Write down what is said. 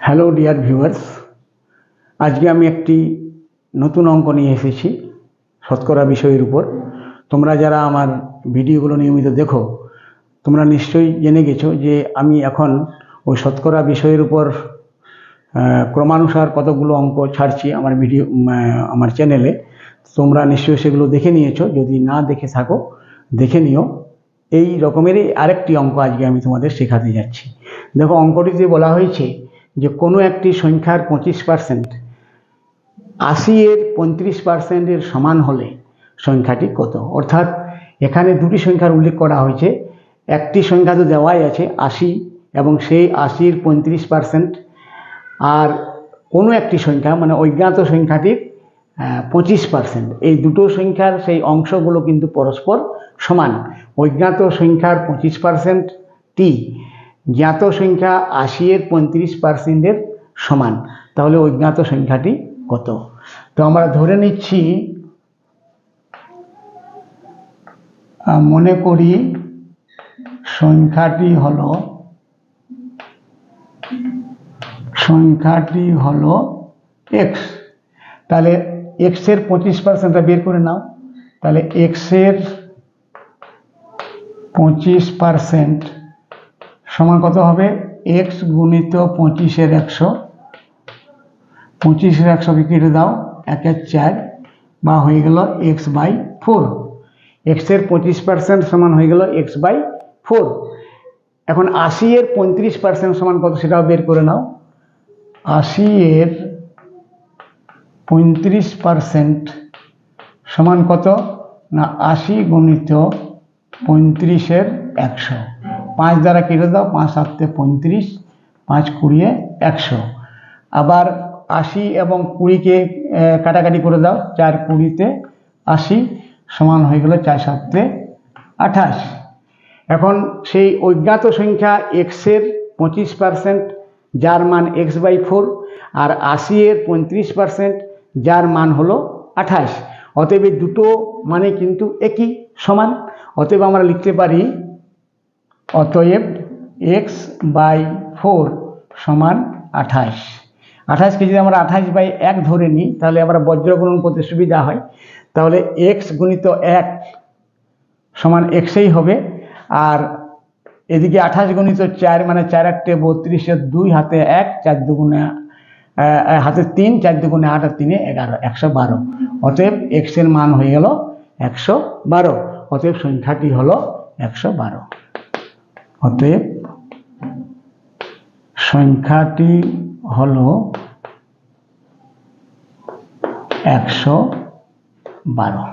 Hello dear viewers, আজকে আমি একটি নতুন অঙ্ক নিয়ে এসেছি শতকরা বিষয়ের উপর। তোমরা যারা আমার ভিডিওগুলো নিয়মিত দেখো, তোমরা নিশ্চয়ই জেনে গেছো যে আমি এখন ওই শতকরা বিষয়ের উপর ক্রমানুসার কতগুলো অঙ্ক ছাড়ছি আমার চ্যানেলে। তোমরা নিশ্চয়ই সেগুলো দেখে নিয়েছো, যদি না দেখে থাকো দেখে নিও। এই রকমেরই আরেকটি অঙ্ক আজকে আমি তোমাদের শেখাতে যাচ্ছি। দেখো, অঙ্কটিতে বলা হয়েছে যে কোনো একটি সংখ্যার 25% 80-এর 35%-এর সমান হলে সংখ্যাটি কত। অর্থাৎ এখানে দুটি সংখ্যার উল্লেখ করা হয়েছে। একটি সংখ্যা তো দেওয়াই আছে 80, এবং সেই 80-র 35%, আর কোনো একটি সংখ্যা মানে অজ্ঞাত সংখ্যাটির 25%। এই দুটো সংখ্যার সেই অংশগুলো কিন্তু পরস্পর সমান। অজ্ঞাত সংখ্যার 25%টি জ্ঞাত সংখ্যা 80-এর 35%-এর সমান। তাহলে অজ্ঞাত সংখ্যাটি কত? তো আমরা ধরে নিচ্ছি, মনে করি সংখ্যাটি হলো x। তাহলে x এর 25%টা বের করে নাও। তাহলে x এর 25% সমান কত হবে? x গুণিত 25-এর 100। 25-এর 100কে কেটে দাও, 1-এর 4, বা হয়ে গেল x/4। x এর 25% সমান হয়ে গেল x/4। এখন 80-এর 35% সমান কত সেটাও বের করে নাও। 80-এর 35% সমান কত না 80 গুণিত 35-এর 100। 5 দ্বারা কেটে দাও, 5-7-তে 35, 5-20-এ 100। আবার 80 এবং 20-কে কাটাকাটি করে দাও, 4-20-তে 80 সমান হয়ে গেল 4-7-তে 28। এখন সেই অজ্ঞাত সংখ্যা x এর 25% যার মান x/4, আর 80-এর 35% যার মান হলো 28। অতএব এই দুটো মানে কিন্তু একই, সমান। অতএব আমরা লিখতে পারি, অতএব x/4 সমান 28। 28কে যদি আমরা 28/1 ধরে নিই, তাহলে আমরা বজ্রগুণন করতে সুবিধা হয়। তাহলে x গুণিত 1 সমান xই হবে। আর এদিকে 28 গুণিত 4 মানে 4-8-টে 32, 2 হাতে 1, 4 দুগুণে হাতে 3, 4 দুগুণে 8, আর 3-এ 11, 112। অতএব x এর মান হয়ে গেল 112। অতএব সংখ্যাটি হলো 112। অতএব সংখ্যাটি হলো 112।